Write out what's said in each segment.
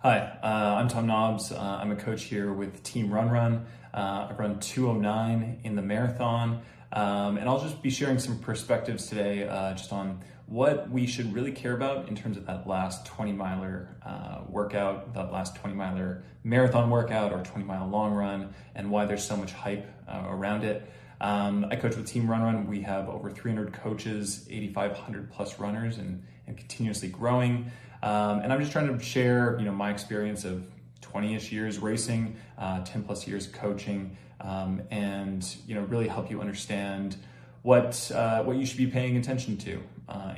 Hi, I'm Tom Nobbs. I'm a coach here with Team RunRun. I run 2:09 in the marathon, and I'll just be sharing some perspectives today just on what we should really care about in terms of that last 20-miler workout, that last 20-miler marathon workout or 20-mile long run, and why there's so much hype around it. I coach with Team RunRun. We have over 300 coaches, 8,500 plus runners, and continuously growing. And I'm just trying to share, my experience of 20-ish years racing, 10 plus years coaching, and really help you understand what you should be paying attention to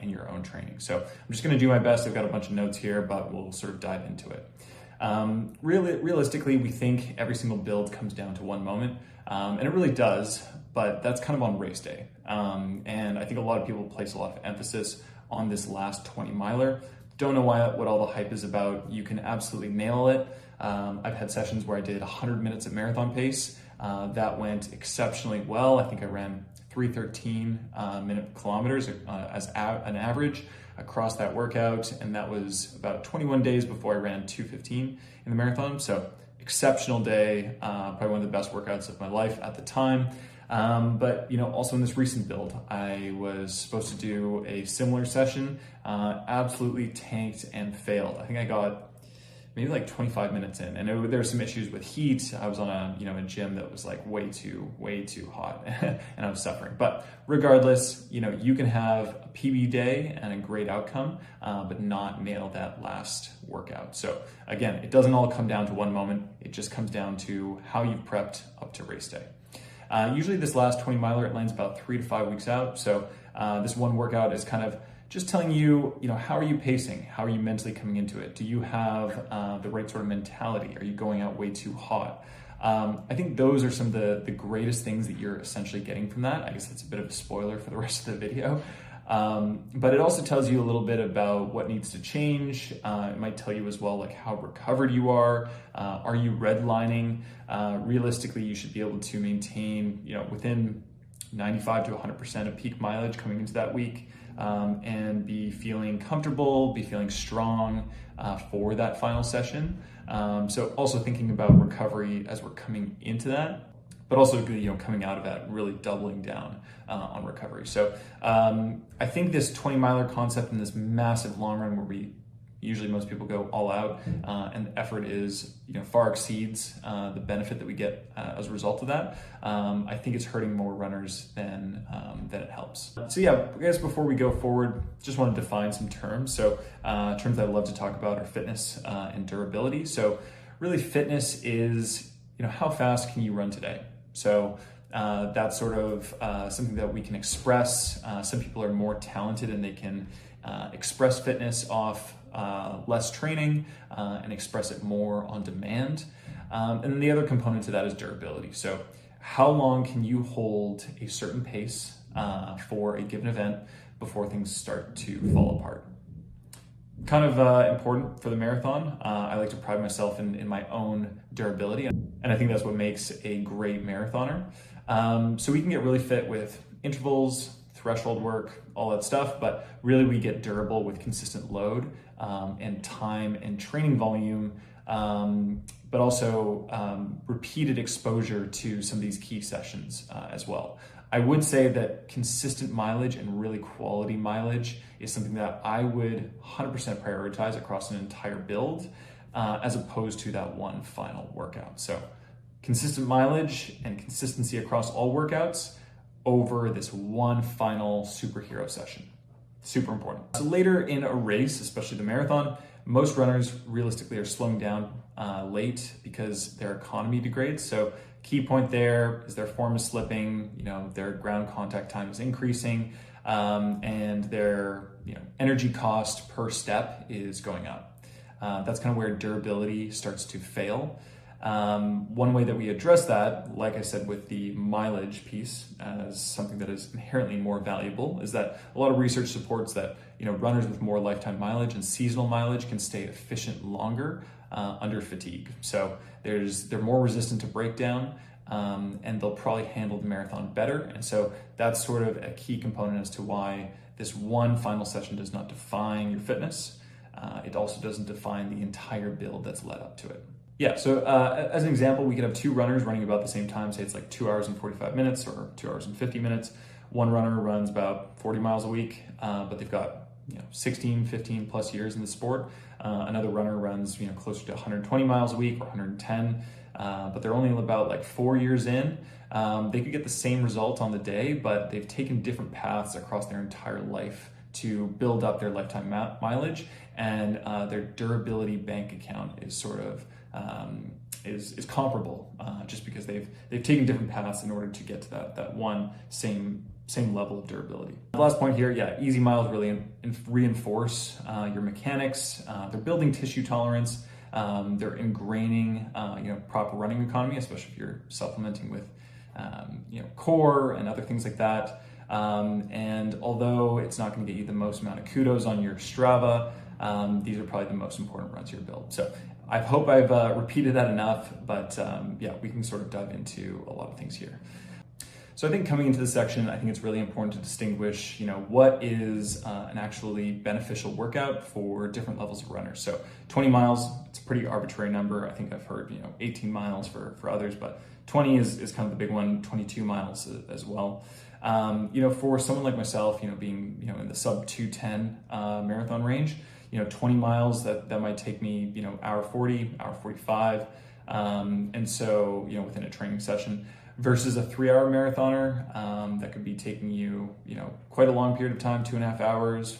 in your own training. So I'm just going to do my best. I've got a bunch of notes here, but we'll sort of dive into it. Realistically, we think every single build comes down to one moment, and it really does, but that's kind of on race day. And I think a lot of people place a lot of emphasis on this last 20-miler. Don't know what all the hype is about. You can absolutely nail it. I've had sessions where I did 100 minutes at marathon pace. That went exceptionally well. I think I ran 3:13 minute kilometers as an average across that workout, and that was about 21 days before I ran 2:15 in the marathon. So exceptional day, probably one of the best workouts of my life at the time. But also in this recent build, I was supposed to do a similar session, absolutely tanked and failed. I think I got maybe like 25 minutes in, and there were some issues with heat. I was on a gym that was like way too hot and I was suffering. But regardless, you can have a PB day and a great outcome, but not nail that last workout. So again, it doesn't all come down to one moment. It just comes down to how you've prepped up to race day. Usually this last 20-miler, it lands about 3 to 5 weeks out. So this one workout is kind of just telling you, how are you pacing? How are you mentally coming into it? Do you have the right sort of mentality? Are you going out way too hot? I think those are some of the greatest things that you're essentially getting from that. I guess that's a bit of a spoiler for the rest of the video. But it also tells you a little bit about what needs to change. It might tell you as well, like how recovered you are. Are you redlining? Realistically, you should be able to maintain, within 95 to 100% of peak mileage coming into that week, and be feeling comfortable, be feeling strong for that final session. So also thinking about recovery as we're coming into that, but also coming out of that, really doubling down on recovery. So I think this 20-miler concept and this massive long run where usually most people go all out, and the effort is far exceeds the benefit that we get as a result of that. I think it's hurting more runners than it helps. So yeah, I guess before we go forward, just want to define some terms. So terms that I love to talk about are fitness and durability. So really fitness is how fast can you run today? So that's sort of something that we can express. Some people are more talented and they can express fitness off less training and express it more on demand. And then the other component to that is durability. So how long can you hold a certain pace for a given event before things start to fall apart? Kind of important for the marathon. I like to pride myself in my own durability, and I think that's what makes a great marathoner. So we can get really fit with intervals, threshold work, all that stuff, but really we get durable with consistent load and time and training volume, but also repeated exposure to some of these key sessions as well. I would say that consistent mileage and really quality mileage is something that I would 100% prioritize across an entire build, as opposed to that one final workout. So consistent mileage and consistency across all workouts over this one final superhero session. Super important. So later in a race, especially the marathon, most runners realistically are slowing down late because their economy degrades. So key point there is their form is slipping, their ground contact time is increasing, and their energy cost per step is going up. That's kind of where durability starts to fail. One way that we address that, like I said, with the mileage piece as something that is inherently more valuable, is that a lot of research supports that runners with more lifetime mileage and seasonal mileage can stay efficient longer under fatigue. So they're more resistant to breakdown, and they'll probably handle the marathon better. And so that's sort of a key component as to why this one final session does not define your fitness. it also doesn't define the entire build that's led up to it. Yeah, so as an example, we could have two runners running about the same time. Say it's like 2 hours and 45 minutes or 2 hours and 50 minutes. One runner runs about 40 miles a week, but they've got 16, 15 plus years in the sport. Another runner runs closer to 120 miles a week or 110, but they're only about like 4 years in. They could get the same result on the day, but they've taken different paths across their entire life to build up their lifetime mileage, and their durability bank account is sort of is comparable, just because they've taken different paths in order to get to that one same level of durability. The last point here, easy miles really reinforce your mechanics. They're building tissue tolerance. They're ingraining proper running economy, especially if you're supplementing with core and other things like that. And although it's not going to get you the most amount of kudos on your Strava, these are probably the most important runs of your build. So I hope I've repeated that enough, but we can sort of dive into a lot of things here. So I think coming into this section, I think it's really important to distinguish, what is an actually beneficial workout for different levels of runners. So 20 miles, it's a pretty arbitrary number. I think I've heard, 18 miles for others, but 20 is kind of the big one, 22 miles as well. For someone like myself, being, in the sub 210 marathon range, 20 miles, that might take me, hour 40, hour 45. And so, within a training session versus a 3-hour marathoner, that could be taking you, quite a long period of time, 2.5 hours,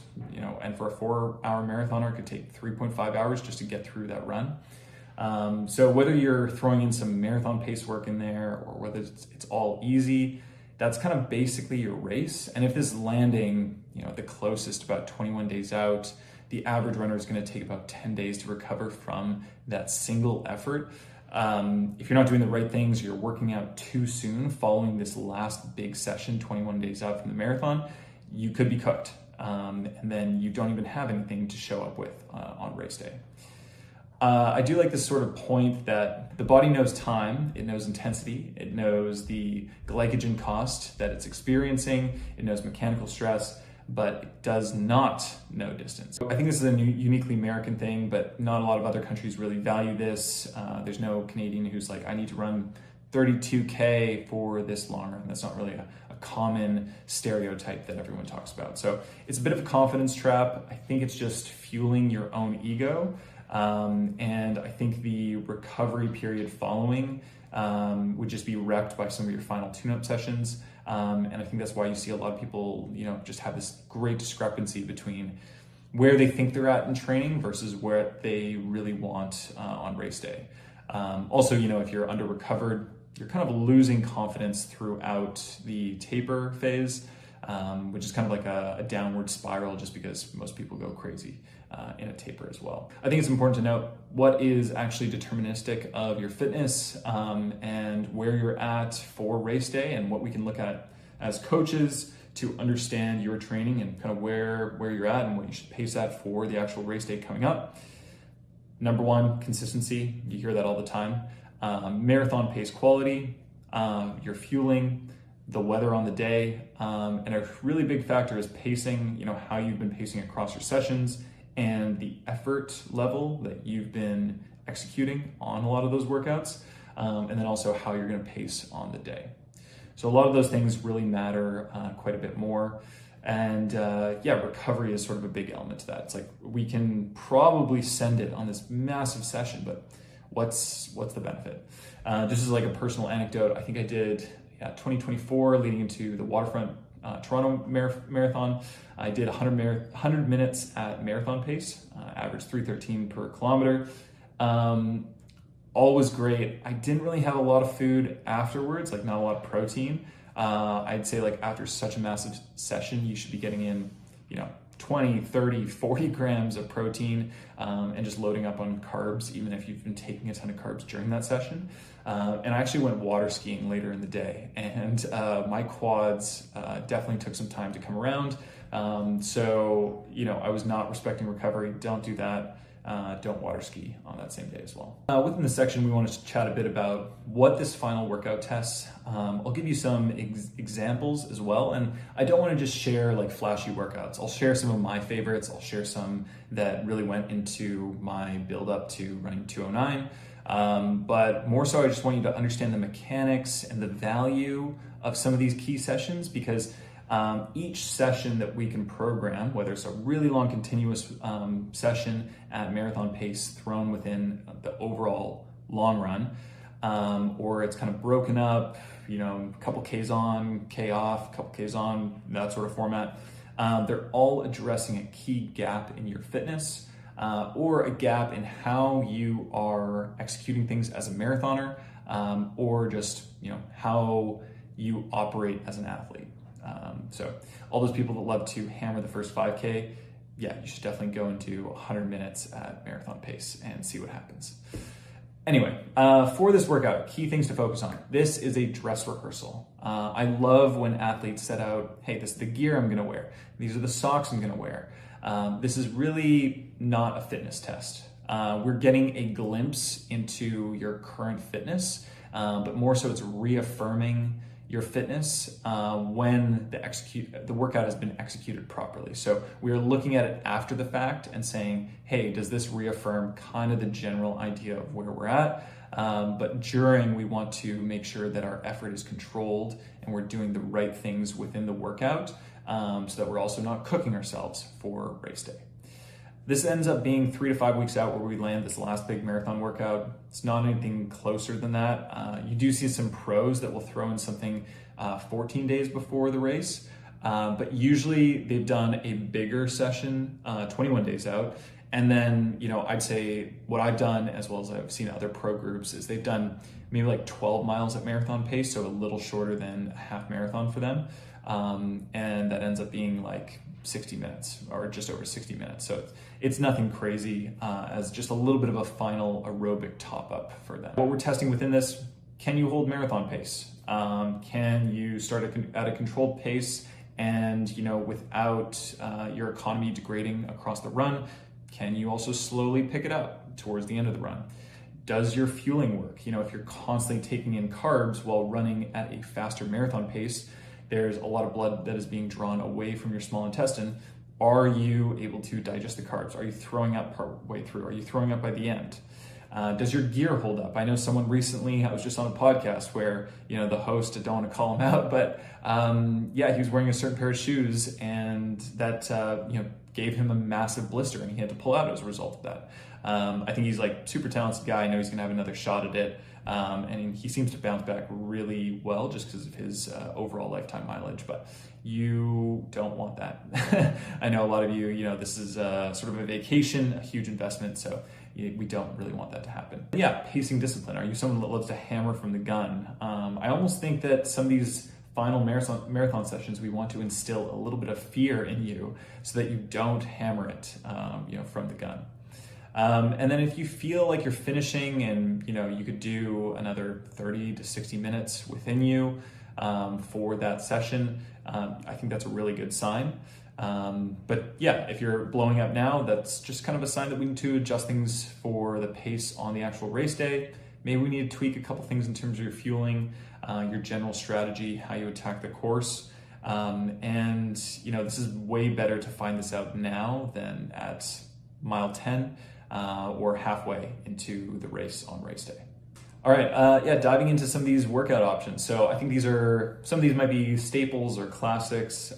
and for a 4-hour marathoner, it could take 3.5 hours just to get through that run. So whether you're throwing in some marathon pace work in there or whether it's all easy, that's kind of basically your race. And if this is landing, the closest about 21 days out, the average runner is going to take about 10 days to recover from that single effort. If you're not doing the right things, you're working out too soon following this last big session, 21 days out from the marathon, you could be cooked. And then you don't even have anything to show up with on race day. I do like this sort of point that the body knows time, it knows intensity, it knows the glycogen cost that it's experiencing, it knows mechanical stress, but it does not know distance. I think this is a uniquely American thing, but not a lot of other countries really value this. There's no Canadian who's like, I need to run 32K for this long run. That's not really a common stereotype that everyone talks about. So it's a bit of a confidence trap. I think it's just fueling your own ego. And I think the recovery period following would just be wrecked by some of your final tune-up sessions. And I think that's why you see a lot of people, just have this great discrepancy between where they think they're at in training versus where they really want on race day. Also, if you're under recovered, you're kind of losing confidence throughout the taper phase, which is kind of like a downward spiral just because most people go crazy in a taper as well. I think it's important to note what is actually deterministic of your fitness and where you're at for race day and what we can look at as coaches to understand your training and kind of where you're at and what you should pace at for the actual race day coming up. Number one, consistency. You hear that all the time. Marathon pace quality, your fueling, the weather on the day, and a really big factor is pacing, how you've been pacing across your sessions and the effort level that you've been executing on a lot of those workouts, and then also how you're going to pace on the day. So a lot of those things really matter quite a bit more. And recovery is sort of a big element to that. It's like we can probably send it on this massive session, but what's the benefit? Just as like a personal anecdote, I think I did 2024 leading into the Waterfront Toronto Marathon. I did 100 minutes at marathon pace, average 3:13 per kilometer. All was great. I didn't really have a lot of food afterwards, like not a lot of protein. I'd say like after such a massive session, you should be getting in, 20, 30, 40 grams of protein and just loading up on carbs, even if you've been taking a ton of carbs during that session. And I actually went water skiing later in the day, and my quads definitely took some time to come around. So, I was not respecting recovery. Don't do that. don't water ski on that same day as well. Within this section, we want to chat a bit about what this final workout tests. I'll give you some examples as well, and I don't want to just share like flashy workouts. I'll share some of my favorites. I'll share some that really went into my build up to running 209. But more so, I just want you to understand the mechanics and the value of some of these key sessions, because each session that we can program, whether it's a really long continuous session at marathon pace thrown within the overall long run, or it's kind of broken up, you know, a couple Ks on, K off, a couple Ks on, that sort of format, they're all addressing a key gap in your fitness, or a gap in how you are executing things as a marathoner, or just, you know, how you operate as an athlete. So all those people that love to hammer the first 5K, yeah, you should definitely go into 100 minutes at marathon pace and see what happens. Anyway, for this workout, key things to focus on. This is a dress rehearsal. I love when athletes set out, hey, this is the gear I'm gonna wear. These are the socks I'm gonna wear. This is really not a fitness test. We're getting a glimpse into your current fitness, but more so it's reaffirming your fitness when the workout has been executed properly. So we are looking at it after the fact and saying, hey, does this reaffirm kind of the general idea of where we're at? But during, we want to make sure that our effort is controlled and we're doing the right things within the workout, so that we're also not cooking ourselves for race day. This ends up being 3 to 5 weeks out where we land this last big marathon workout. It's not anything closer than that. You do see some pros that will throw in something 14 days before the race, but usually they've done a bigger session 21 days out. And then, you know, I'd say what I've done, as well as I've seen other pro groups, is they've done maybe like 12 miles at marathon pace, so a little shorter than a half marathon for them. And that ends up being like 60 minutes or just over 60 minutes. So it's nothing crazy, as just a little bit of a final aerobic top up for them. What we're testing within this, can you hold marathon pace? Can you start at a controlled pace and, you know, without your economy degrading across the run? Can you also slowly pick it up towards the end of the run? Does your fueling work? You know, if you're constantly taking in carbs while running at a faster marathon pace, there's a lot of blood that is being drawn away from your small intestine. Are you able to digest the carbs? Are you throwing up part way through? Are you throwing up by the end? Does your gear hold up? I know someone recently, I was just on a podcast where, you know, the host, I don't want to call him out, but yeah, he was wearing a certain pair of shoes and that, you know, gave him a massive blister and he had to pull out as a result of that. I think he's like super talented guy. I know he's going to have another shot at it. And he seems to bounce back really well just because of his overall lifetime mileage, but you don't want that. I know a lot of you, you know, this is sort of a vacation, a huge investment, so we don't really want that to happen. But yeah, pacing discipline. Are you someone that loves to hammer from the gun? I almost think that some of these final marathon sessions, we want to instill a little bit of fear in you so that you don't hammer it, you know, from the gun. And then if you feel like you're finishing and, you know, you could do another 30 to 60 minutes within you for that session, I think that's a really good sign. But yeah, if you're blowing up now, that's just kind of a sign that we need to adjust things for the pace on the actual race day. Maybe we need to tweak a couple things in terms of your fueling, your general strategy, how you attack the course. And, you know, this is way better to find this out now than at mile 10. Or halfway into the race on race day. All right, yeah, diving into some of these workout options. So I think some of these might be staples or classics.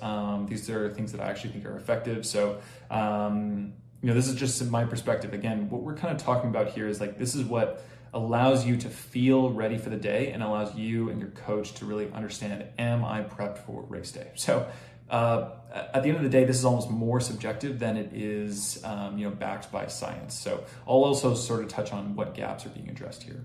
These are things that I actually think are effective. So, you know, this is just my perspective. Again, what we're kind of talking about here is like, this is what allows you to feel ready for the day and allows you and your coach to really understand, am I prepped for race day? So, at the end of the day, this is almost more subjective than it is, you know, backed by science. So I'll also sort of touch on what gaps are being addressed here.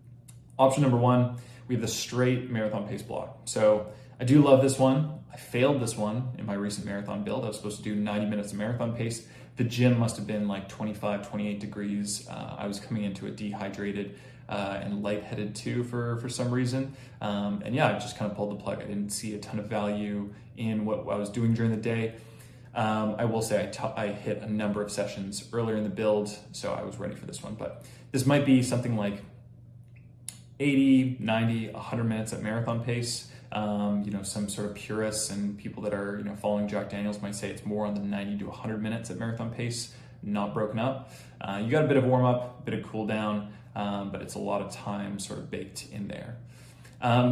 Option number one, we have the straight marathon pace block. So I do love this one. I failed this one in my recent marathon build. I was supposed to do 90 minutes of marathon pace. The gym must have been like 25, 28 degrees. I was coming into it dehydrated and lightheaded too for some reason. And yeah, I just kind of pulled the plug. I didn't see a ton of value in what I was doing during the day. I will say I hit a number of sessions earlier in the build, so I was ready for this one, but this might be something like 80, 90, 100 minutes at marathon pace. Some sort of purists and people that are, following Jack Daniels might say it's more on the 90 to 100 minutes at marathon pace, not broken up. You got a bit of warm up, a bit of cool down, but it's a lot of time sort of baked in there.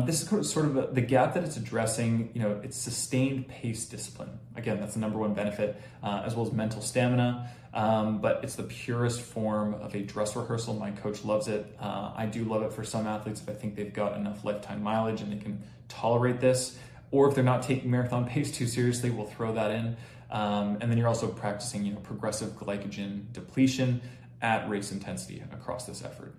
This is sort of the gap that it's addressing, it's sustained pace discipline. Again, that's the number one benefit, as well as mental stamina. But it's the purest form of a dress rehearsal. My coach loves it. I do love it for some athletes if I think they've got enough lifetime mileage and they can tolerate this, or if they're not taking marathon pace too seriously, we'll throw that in. And then you're also practicing, progressive glycogen depletion at race intensity across this effort.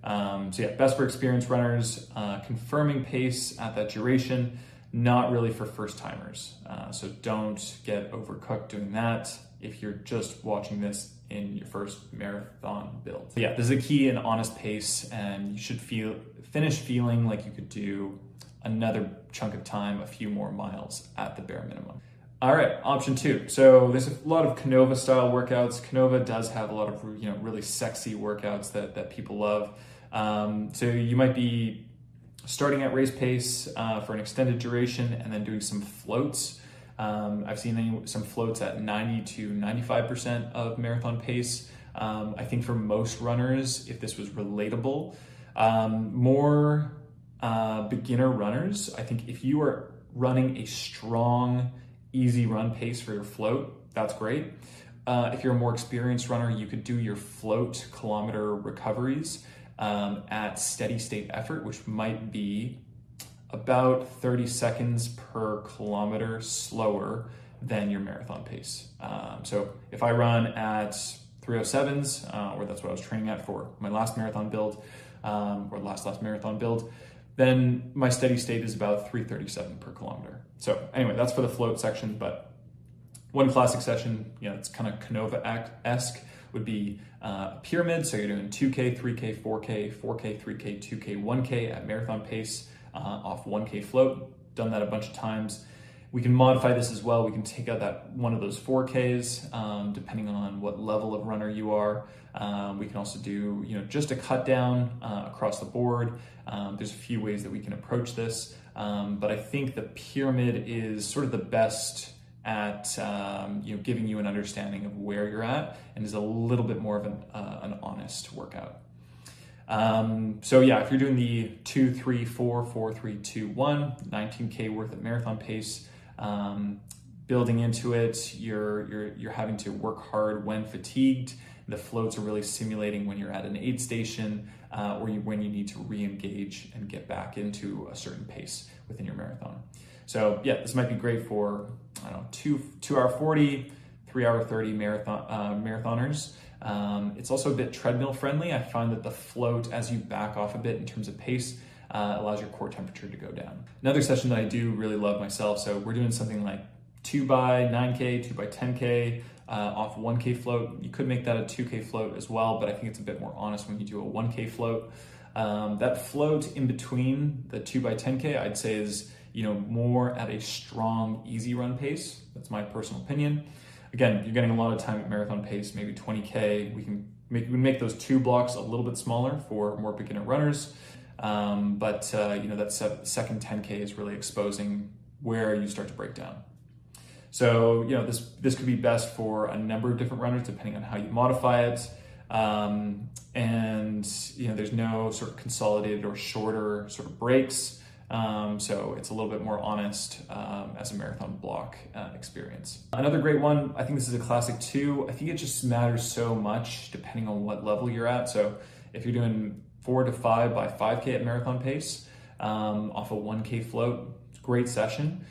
Best for experienced runners, confirming pace at that duration, not really for first timers. So don't get overcooked doing that if you're just watching this in your first marathon build. This is a key and honest pace, and you should finish feeling like you could do another chunk of time, a few more miles at the bare minimum. All right, option 2. So there's a lot of Canova style workouts. Canova does have a lot of really sexy workouts that people love. So you might be starting at race pace for an extended duration and then doing some floats. I've seen some floats at 90 to 95% of marathon pace. I think for most runners, if this was relatable, more beginner runners, I think if you are running a strong, easy run pace for your float, that's great. If you're a more experienced runner, you could do your float kilometer recoveries at steady state effort, which might be about 30 seconds per kilometer slower than your marathon pace. So if I run at 307s, or that's what I was training at for my last marathon build, or last marathon build, then my steady state is about 337 per kilometer. So anyway, that's for the float section, but one classic session, it's kind of Canova-esque, would be a pyramid. So you're doing 2K, 3K, 4K, 4K, 3K, 2K, 1K at marathon pace off 1K float. Done that a bunch of times. We can modify this as well. We can take out that one of those 4Ks, depending on what level of runner you are. We can also do, just a cut down across the board. There's a few ways that we can approach this, but I think the pyramid is sort of the best at giving you an understanding of where you're at, and is a little bit more of an honest workout. If you're doing the 2, 3, 4, 4, 3, 2, 1, 19K worth at marathon pace, building into it, you're having to work hard when fatigued. The floats are really simulating when you're at an aid station, or when you need to re-engage and get back into a certain pace within your marathon. So this might be great for, 2 hour 40, 3 hour 30 marathoners. It's also a bit treadmill friendly. I find that the float, as you back off a bit in terms of pace, allows your core temperature to go down. Another session that I do really love myself, so we're doing something like 2 by 9K, 2 by 10K, off 1K float. You could make that a 2K float as well, but I think it's a bit more honest when you do a 1K float. That float in between the 2 by 10K, I'd say is, more at a strong, easy run pace. That's my personal opinion. Again, you're getting a lot of time at marathon pace, maybe 20K. We can make those 2 blocks a little bit smaller for more beginner runners. That second 10K is really exposing where you start to break down. So, this could be best for a number of different runners depending on how you modify it. There's no sort of consolidated or shorter sort of breaks. So it's a little bit more honest as a marathon block experience. Another great one, I think this is a classic too. I think it just matters so much depending on what level you're at. So if you're doing 4 to 5 by 5K at marathon pace off a 1K float, it's a great session.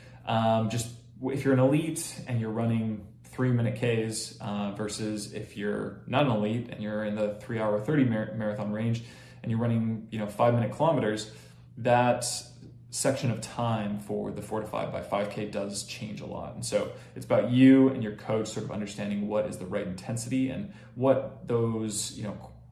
Just if you're an elite and you're running 3-minute Ks versus if you're not an elite and you're in the 3 hour 30 marathon range and you're running 5-minute kilometers, that section of time for the 4 to 5 by 5K does change a lot. And so it's about you and your coach sort of understanding what is the right intensity and what those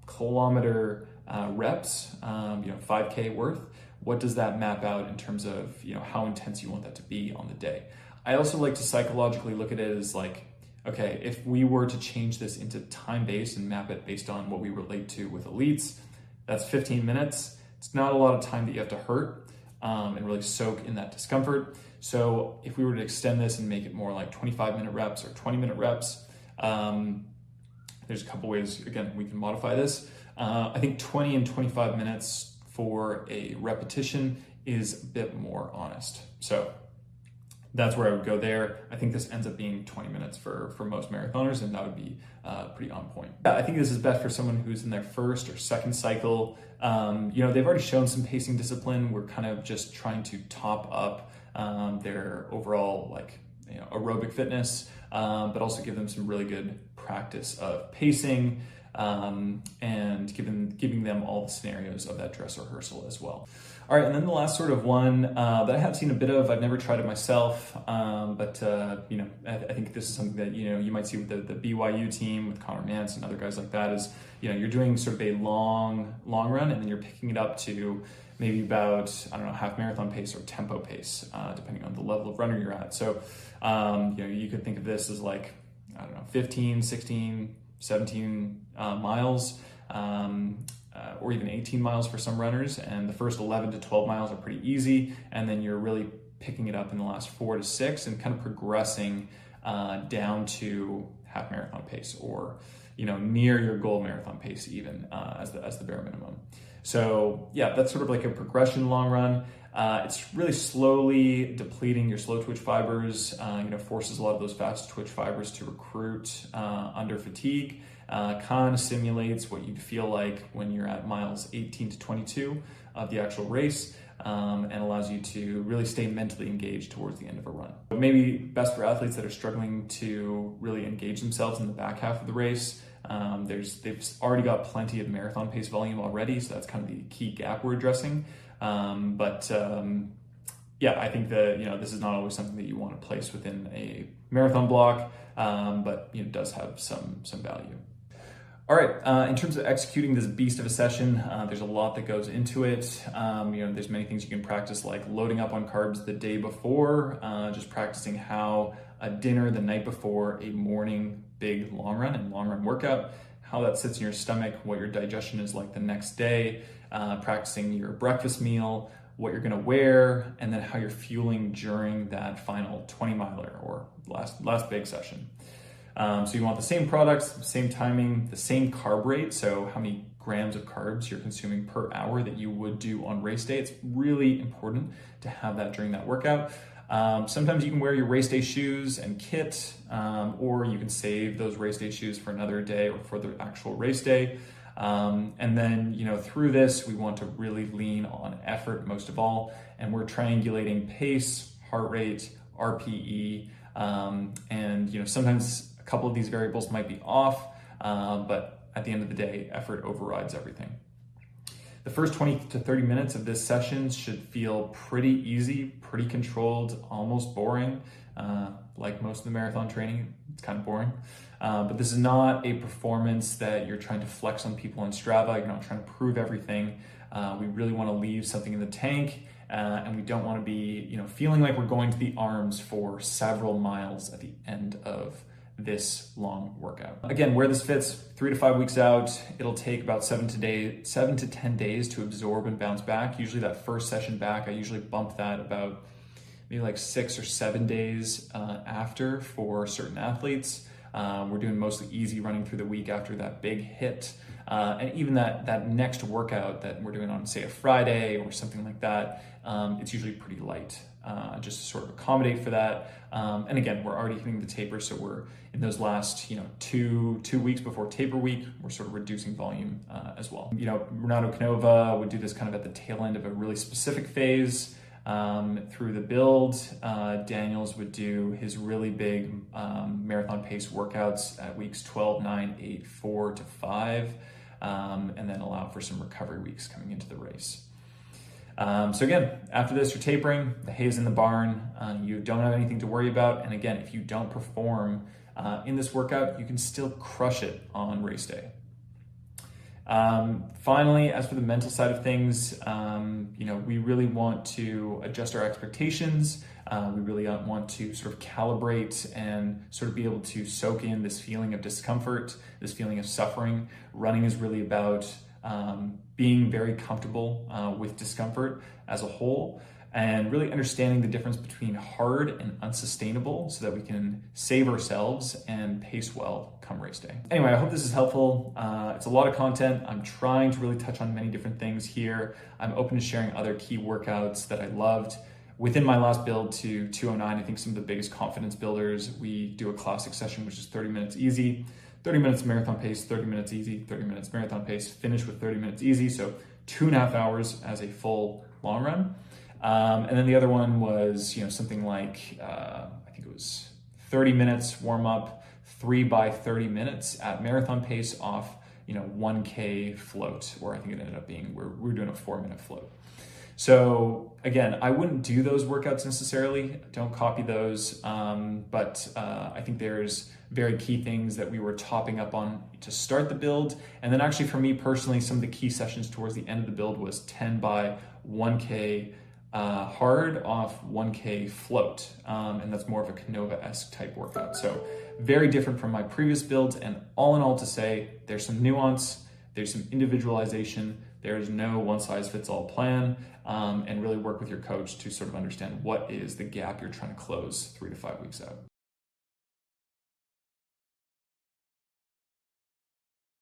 kilometer reps, 5K worth, what does that map out in terms of how intense you want that to be on the day. I also like to psychologically look at it as like, okay, if we were to change this into time-based and map it based on what we relate to with elites, that's 15 minutes. It's not a lot of time that you have to hurt and really soak in that discomfort. So if we were to extend this and make it more like 25-minute reps or 20-minute reps, there's a couple ways, again, we can modify this. I think 20 and 25 minutes for a repetition is a bit more honest. So that's where I would go there. I think this ends up being 20 minutes for most marathoners, and that would be pretty on point. Yeah, I think this is best for someone who's in their first or second cycle. They've already shown some pacing discipline. We're kind of just trying to top up their overall aerobic fitness, but also give them some really good practice of pacing and giving them all the scenarios of that dress rehearsal as well. All right, and then the last sort of one that I have seen a bit of, I've never tried it myself, but I think this is something that you might see with the BYU team with Connor Mance and other guys like that is, you're doing sort of a long run, and then you're picking it up to maybe about, half marathon pace or tempo pace, depending on the level of runner you're at. So, you could think of this as 15, 16, 17 miles, or even 18 miles for some runners. And the first 11 to 12 miles are pretty easy. And then you're really picking it up in the last 4 to 6 and kind of progressing down to half marathon pace or, near your goal marathon pace even as the bare minimum. So yeah, that's sort of like a progression long run. It's really slowly depleting your slow twitch fibers, forces a lot of those fast twitch fibers to recruit under fatigue, kind of simulates what you'd feel like when you're at miles 18 to 22 of the actual race, and allows you to really stay mentally engaged towards the end of a run. But maybe best for athletes that are struggling to really engage themselves in the back half of the race. They've already got plenty of marathon pace volume already, so that's kind of the key gap we're addressing. I think that this is not always something that you want to place within a marathon block, but it does have some value. All right, in terms of executing this beast of a session, there's a lot that goes into it. There's many things you can practice, like loading up on carbs the day before, just practicing how a dinner the night before a morning big long run and long run workout, how that sits in your stomach, what your digestion is like the next day, practicing your breakfast meal, what you're gonna wear, and then how you're fueling during that final 20 miler or last big session. So you want the same products, the same timing, the same carb rate. So how many grams of carbs you're consuming per hour that you would do on race day. It's really important to have that during that workout. Sometimes you can wear your race day shoes and kit, or you can save those race day shoes for another day or for the actual race day. And then, through this, we want to really lean on effort most of all, and we're triangulating pace, heart rate, RPE, and, sometimes a couple of these variables might be off, but at the end of the day, effort overrides everything. The first 20 to 30 minutes of this session should feel pretty easy, pretty controlled, almost boring. Like most of the marathon training, it's kind of boring. But this is not a performance that you're trying to flex on people on Strava. You're not trying to prove everything. We really want to leave something in the tank, and we don't want to be, feeling like we're going to the arms for several miles at the end of this long workout. Again, where this fits, 3 to 5 weeks out, it'll take about 7 to 10 days to absorb and bounce back. Usually that first session back, I usually bump that about maybe like 6 or 7 days after for certain athletes. We're doing mostly easy running through the week after that big hit. And even that next workout that we're doing on, say, a Friday or something like that, it's usually pretty light, just to sort of accommodate for that. And again, we're already hitting the taper, so we're in those last, 2 weeks before taper week, we're sort of reducing volume as well. Renato Canova would do this kind of at the tail end of a really specific phase. Through the build, Daniels would do his really big marathon pace workouts at weeks 12, 9, 8, 4 to 5, and then allow for some recovery weeks coming into the race. So again, after this, you're tapering, the hay's in the barn, you don't have anything to worry about. And again, if you don't perform in this workout, you can still crush it on race day. Finally, as for the mental side of things, we really want to adjust our expectations. We really want to sort of calibrate and sort of be able to soak in this feeling of discomfort, this feeling of suffering. Running is really about being very comfortable with discomfort as a whole, and really understanding the difference between hard and unsustainable so that we can save ourselves and pace well come race day. Anyway, I hope this is helpful. It's a lot of content. I'm trying to really touch on many different things here. I'm open to sharing other key workouts that I loved. Within my last build to 209, I think some of the biggest confidence builders, we do a classic session, which is 30 minutes easy, 30 minutes marathon pace, 30 minutes easy, 30 minutes marathon pace, finish with 30 minutes easy. So 2.5 hours as a full long run. And then the other one was, something like, I think it was 30 minutes warm up, 3 by 30 minutes at marathon pace off, 1K float, or I think it ended up being, we're doing a 4-minute float. So again, I wouldn't do those workouts necessarily. Don't copy those. But I think there's very key things that we were topping up on to start the build. And then actually for me personally, some of the key sessions towards the end of the build was 10 by 1K hard off 1K float. And that's more of a Canova-esque type workout. So very different from my previous builds. And all in all to say, there's some nuance, there's some individualization, there is no one-size-fits-all plan, and really work with your coach to sort of understand what is the gap you're trying to close 3 to 5 weeks out.